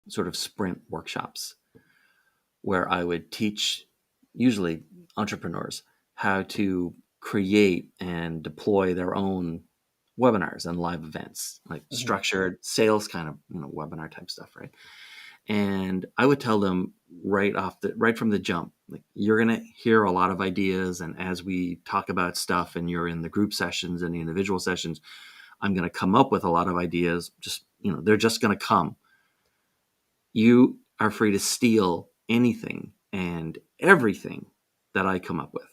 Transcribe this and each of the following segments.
sort of sprint workshops where I would teach, usually entrepreneurs, how to create and deploy their own webinars and live events, like structured sales kind of webinar type stuff, right? And I would tell them right from the jump, like, you're going to hear a lot of ideas, and as we talk about stuff and you're in the group sessions and the individual sessions, I'm going to come up with a lot of ideas. Just, they're just going to come. You are free to steal anything and everything that I come up with.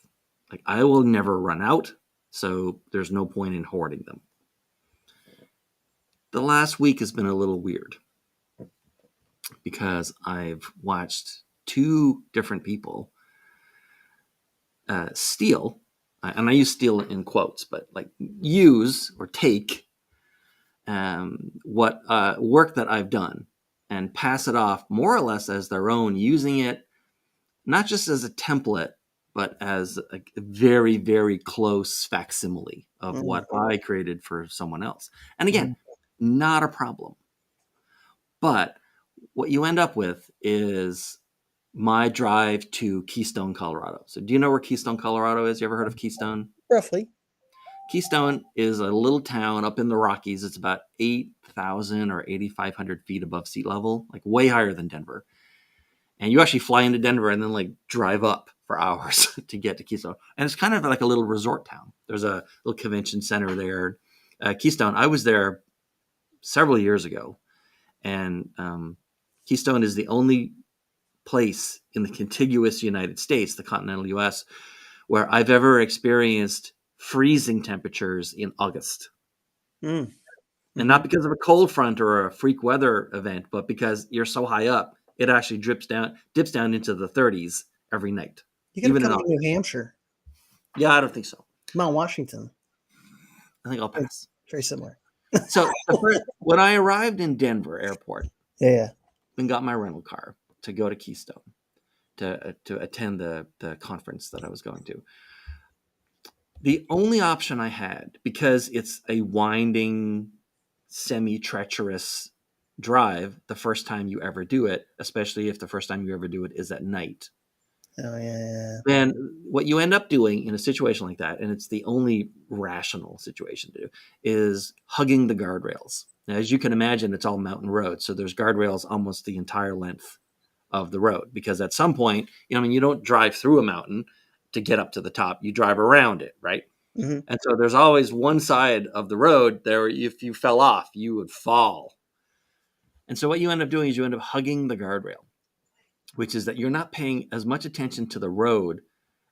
Like, I will never run out, so there's no point in hoarding them. The last week has been a little weird because I've watched two different people steal, and I use steal in quotes, but like use or take what work that I've done and pass it off more or less as their own, using it not just as a template, but as a very, very close facsimile of what I created for someone else. And again, not a problem. But what you end up with is my drive to Keystone, Colorado. So do you know where Keystone, Colorado is? You ever heard of Keystone? Roughly. Keystone is a little town up in the Rockies. It's about 8,000 or 8,500 feet above sea level, like way higher than Denver. And you actually fly into Denver and then like drive up for hours to get to Keystone. And it's kind of like a little resort town. There's a little convention center there. Keystone, I was there several years ago. And Keystone is the only place in the contiguous United States, the continental US, where I've ever experienced freezing temperatures in August. And not because of a cold front or a freak weather event, but because you're so high up, it actually dips down into the 30s every night. You got to come to New Hampshire. Yeah, I don't think so. Mount Washington. I think I'll pass. Very similar. So when I arrived in Denver airport, and got my rental car to go to Keystone to attend the conference that I was going to, the only option I had, because it's a winding, semi-treacherous drive the first time you ever do it, especially if the first time you ever do it is at night. Then what you end up doing in a situation like that, and it's the only rational situation to do, is hugging the guardrails. Now, as you can imagine, it's all mountain roads, so there's guardrails almost the entire length of the road, because at some point, you don't drive through a mountain to get up to the top, you drive around it, right? And so there's always one side of the road there, if you fell off, you would fall. And so what you end up doing is you end up hugging the guardrail, which is that you're not paying as much attention to the road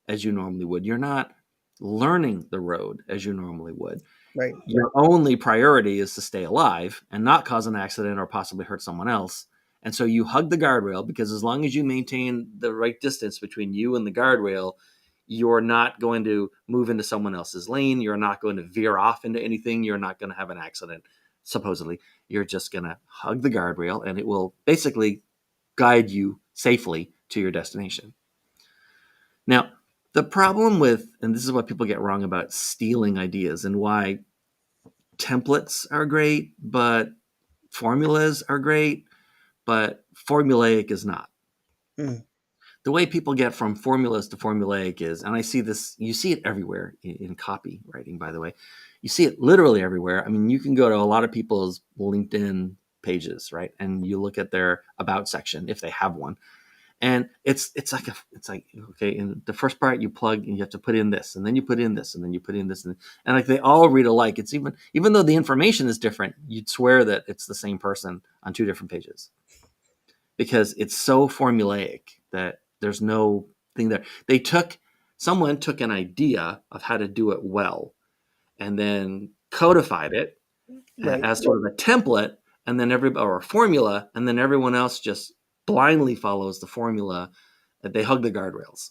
as you normally would. You're not learning the road as you normally would. Right. Your only priority is to stay alive and not cause an accident or possibly hurt someone else. And so you hug the guardrail, because as long as you maintain the right distance between you and the guardrail, you're not going to move into someone else's lane. You're not going to veer off into anything. You're not going to have an accident, supposedly. You're just going to hug the guardrail, and it will basically guide you safely to your destination. Now, the problem with, and this is what people get wrong about stealing ideas and why templates are great, but formulas are great, but formulaic is not. The way people get from formulas to formulaic is, and I see this, you see it everywhere in copywriting, by the way. You see it literally everywhere. I mean, you can go to a lot of people's LinkedIn pages, right? And you look at their about section, if they have one. And it's like, okay, in the first part you plug and you have to put in this, and then you put in this, and then you put in this. And like they all read alike. It's even though the information is different, you'd swear that it's the same person on two different pages, because it's so formulaic that there's no thing there. Someone took an idea of how to do it well and then codified it as sort of a template, and then or a formula, and then everyone else just blindly follows the formula. That they hug the guardrails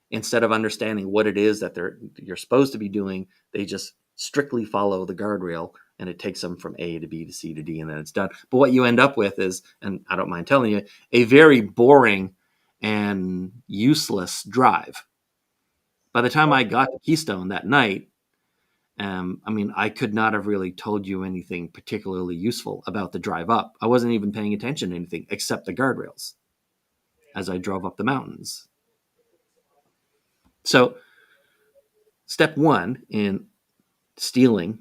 instead of understanding what it is that you're supposed to be doing. They just strictly follow the guardrail, and it takes them from A to B to C to D, and then it's done. But what you end up with is, and I don't mind telling you, a very boring and useless drive. By the time I got to Keystone that night, I mean, I could not have really told you anything particularly useful about the drive up. I wasn't even paying attention to anything except the guardrails as I drove up the mountains. So, step one in stealing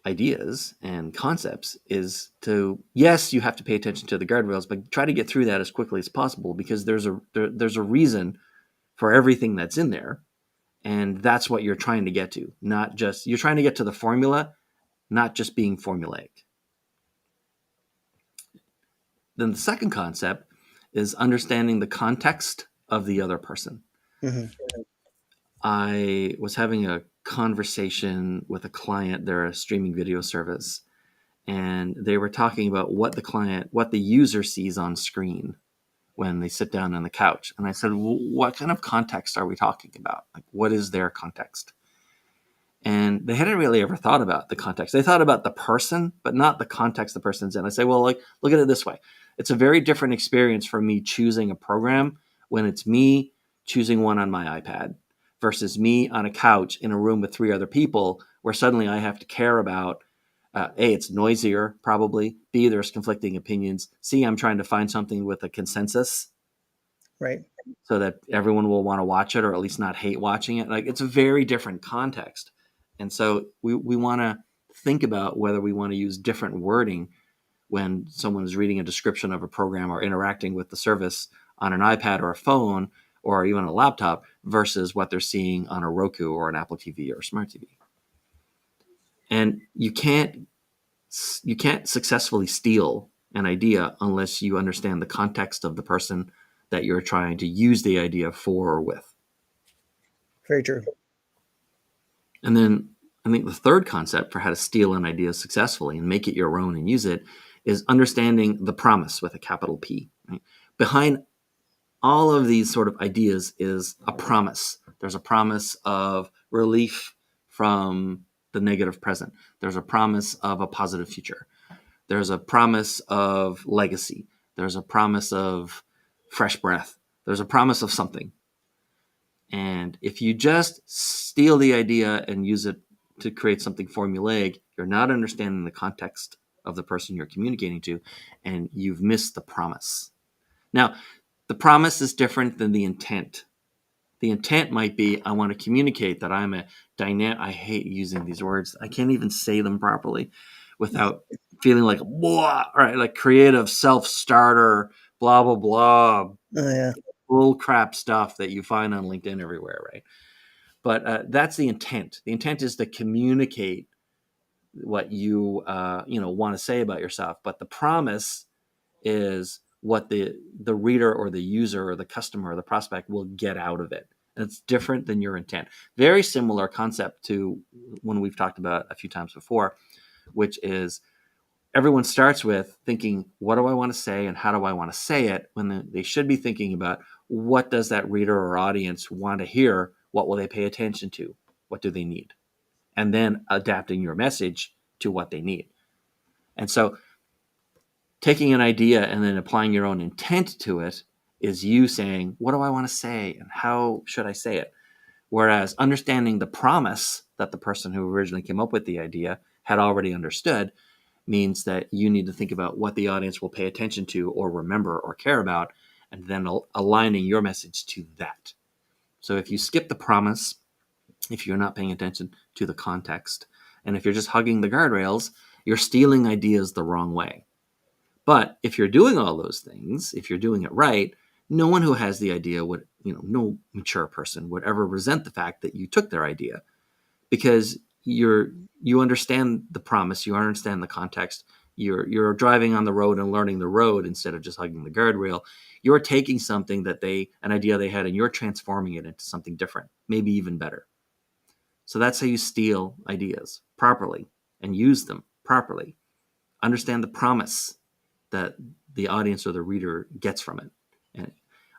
ideas and concepts is to, yes, you have to pay attention to the guardrails, but try to get through that as quickly as possible, because there's a reason for everything that's in there, and that's what you're trying to get to. Not just, you're trying to get to the formula, not just being formulaic. Then the second concept is understanding the context of the other person. Mm-hmm. I was having a conversation with a client. They're a streaming video service, and they were talking about what the user sees on screen when they sit down on the couch. And I said, well, what kind of context are we talking about? Like, what is their context? And they hadn't really ever thought about the context. They thought about the person, but not the context the person's in. I say, well, like, look at it this way. It's a very different experience for me choosing a program when it's me choosing one on my iPad versus me on a couch in a room with 3 other people, where suddenly I have to care about, A, it's noisier, probably. B, there's conflicting opinions. C, I'm trying to find something with a consensus, Right. so that everyone will want to watch it, or at least not hate watching it. Like, it's a very different context. And so we want to think about whether we want to use different wording when someone is reading a description of a program or interacting with the service on an iPad or a phone or even a laptop versus what they're seeing on a Roku or an Apple TV or a smart TV. And you can't successfully steal an idea unless you understand the context of the person that you're trying to use the idea for or with. Very true. And then I think the third concept for how to steal an idea successfully and make it your own and use it is understanding the promise with a capital P. Right? Behind all of these sort of ideas is a promise. There's a promise of relief from the negative present. There's a promise of a positive future. There's a promise of legacy. There's a promise of fresh breath. There's a promise of something. And if you just steal the idea and use it to create something formulaic, you're not understanding the context of the person you're communicating to, and you've missed the promise. Now, the promise is different than the intent. The intent might be, I want to communicate that I'm a dynamic. I hate using these words. I can't even say them properly without feeling like, blah, right, like creative self-starter, blah, blah, blah. Oh, yeah. Bull crap stuff that you find on LinkedIn everywhere, right? But that's the intent. The intent is to communicate what you want to say about yourself. But the promise is what the reader or the user or the customer or the prospect will get out of it. And it's different than your intent. Very similar concept to one we've talked about a few times before, which is everyone starts with thinking, what do I want to say and how do I want to say it, when they should be thinking about, what does that reader or audience want to hear? What will they pay attention to? What do they need? And then adapting your message to what they need. And so taking an idea and then applying your own intent to it is you saying, what do I want to say and how should I say it? Whereas understanding the promise that the person who originally came up with the idea had already understood means that you need to think about what the audience will pay attention to or remember or care about, and then aligning your message to that. So if you skip the promise, if you're not paying attention to the context, and if you're just hugging the guardrails, you're stealing ideas the wrong way. But if you're doing all those things, if you're doing it right, no one who has the idea would, no mature person would ever resent the fact that you took their idea, because you understand the promise, you understand the context. You're driving on the road and learning the road instead of just hugging the guardrail. You're taking something an idea they had, and you're transforming it into something different, maybe even better. So that's how you steal ideas properly and use them properly. Understand the promise that the audience or the reader gets from it, and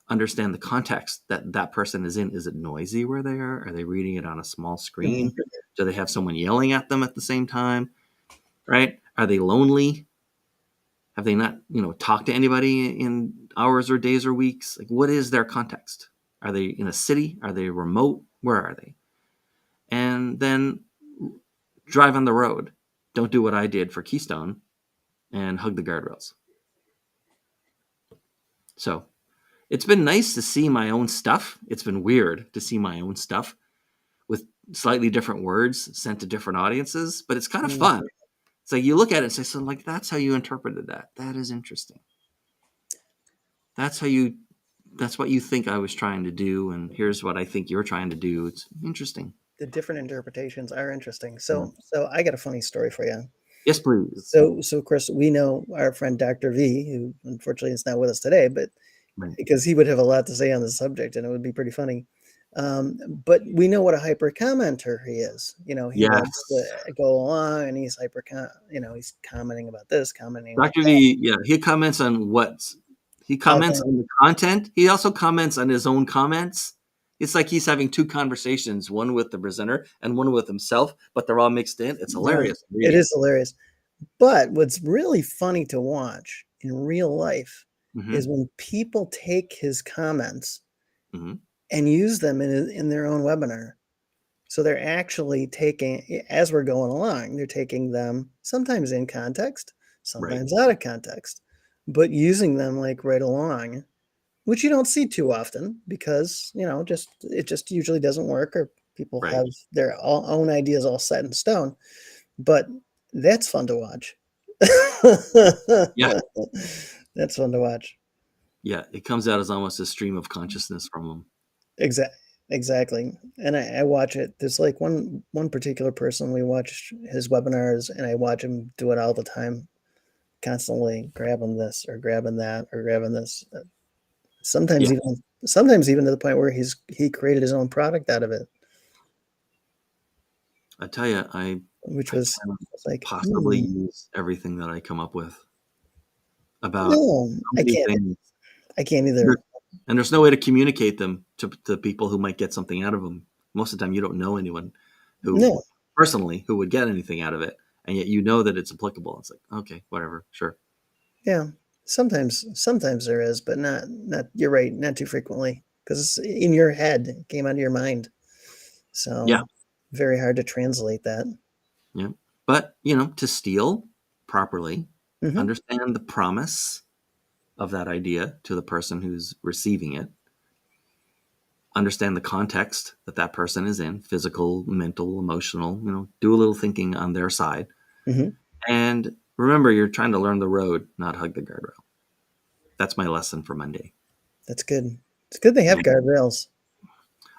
understand the context that person is in. Is it noisy where they are? Are they reading it on a small screen? Mm-hmm. Do they have someone yelling at them at the same time? Right? Are they lonely? Have they not, talked to anybody in hours or days or weeks? Like, what is their context? Are they in a city? Are they remote? Where are they? And then drive on the road. Don't do what I did for Keystone and hug the guardrails. So it's been nice to see my own stuff. It's been weird to see my own stuff with slightly different words sent to different audiences, but it's kind of fun. So you look at it and say, so like, that's how you interpreted that. That is interesting. That's what you think I was trying to do. And here's what I think you're trying to do. It's interesting. The different interpretations are interesting. So I got a funny story for you. Yes, please. So of course we know our friend Dr. V, who unfortunately is not with us today, but because he would have a lot to say on the subject and it would be pretty funny. But we know what a hyper commenter he is. He likes to go along and he's he's commenting about this, commenting. Dr. V, he comments on he comments on the content. He also comments on his own comments. It's like he's having two conversations, one with the presenter and one with himself, but they're all mixed in. It's hilarious. It is hilarious. But what's really funny to watch in real life is when people take his comments and use them in their own webinar. So they're actually taking, as we're going along, they're taking them sometimes in context, sometimes out of context, but using them like right along, which you don't see too often because, it just usually doesn't work, or people have their own ideas all set in stone. But that's fun to watch. Yeah. That's fun to watch. Yeah, it comes out as almost a stream of consciousness from them. Exactly. And I watch it. There's like one particular person, we watch his webinars and I watch him do it all the time, constantly grabbing this or grabbing that or grabbing this. Sometimes even to the point where he created his own product out of it. I tell you, which was like possibly use everything that I come up with about. No, I can't. I can't either. And there's no way to communicate them to people who might get something out of them. Most of the time, you don't know anyone who personally who would get anything out of it, and yet you know that it's applicable. It's like, okay, whatever, sure. Yeah, sometimes there is, but not. You're right, not too frequently, because it's in your head, it came out of your mind. So very hard to translate that. Yeah, but to steal properly, understand the promise of that idea to the person who's receiving it, understand the context that person is in, physical, mental, emotional, do a little thinking on their side. And remember, you're trying to learn the road, not hug the guardrail. That's my lesson for Monday. That's good. It's good they have guardrails.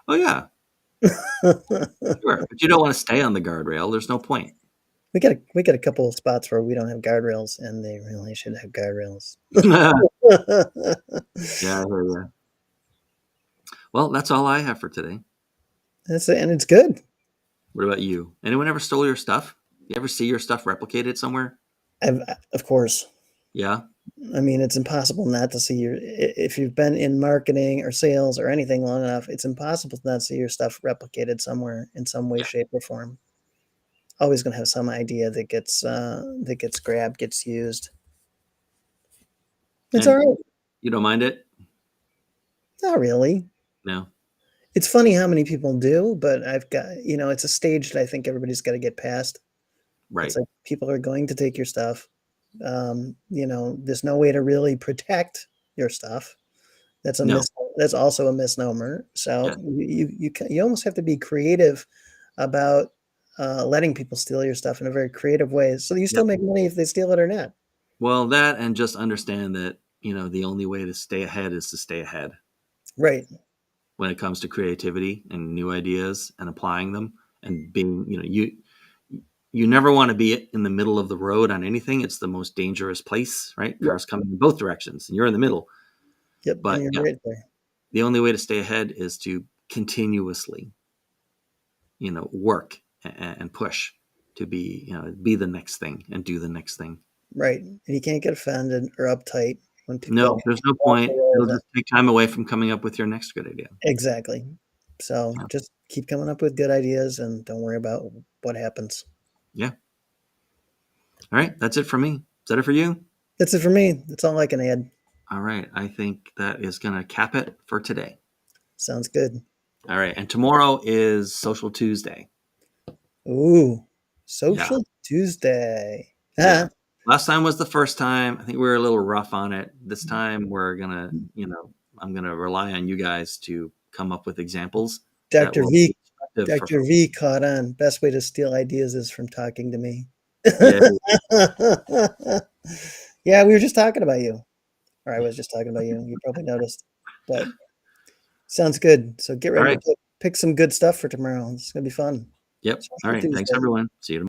Oh, yeah. Sure. But you don't want to stay on the guardrail. There's no point. We got a couple of spots where we don't have guardrails, and they really should have guardrails. Yeah, I hear you. Well, that's all I have for today. That's it, and it's good. What about you? Anyone ever stole your stuff? You ever see your stuff replicated somewhere? Of course. Yeah. I mean, it's impossible not to see if you've been in marketing or sales or anything long enough, it's impossible to not see your stuff replicated somewhere in some way, shape, or form. Always going to have some idea that gets grabbed, gets used. It's all right. You don't mind it? Not really. No. It's funny how many people do, but I've got, it's a stage that I think everybody's got to get past. Right. It's like people are going to take your stuff. There's no way to really protect your stuff. That's that's also a misnomer. So you almost have to be creative about letting people steal your stuff in a very creative way. So you still make money if they steal it or not. Well, that, and just understand that, the only way to stay ahead is to stay ahead. Right. When it comes to creativity and new ideas and applying them and being, you never want to be in the middle of the road on anything. It's the most dangerous place, right? Cars coming in both directions and you're in the middle. Yep. But and you're right there. The only way to stay ahead is to continuously, work and push to be the next thing and do the next thing. Right. And you can't get offended or uptight when people. No, there's no point. It'll just take time away from coming up with your next good idea. Exactly. So just keep coming up with good ideas and don't worry about what happens. Yeah. All right. That's it for me. Is that it for you? That's it for me. That's all I can add. All right. I think that is going to cap it for today. Sounds good. All right. And tomorrow is Social Tuesday. Ooh. Social Tuesday. Yeah. Last time was the first time. I think we were a little rough on it. This time we're gonna, I'm gonna rely on you guys to come up with examples. Dr. V caught on. Best way to steal ideas is from talking to me. Yeah. Yeah, we were just talking about you. Or I was just talking about you. You probably noticed. But sounds good. So get ready to pick some good stuff for tomorrow. It's gonna be fun. Yep. All right. Thanks, everyone. See you tomorrow.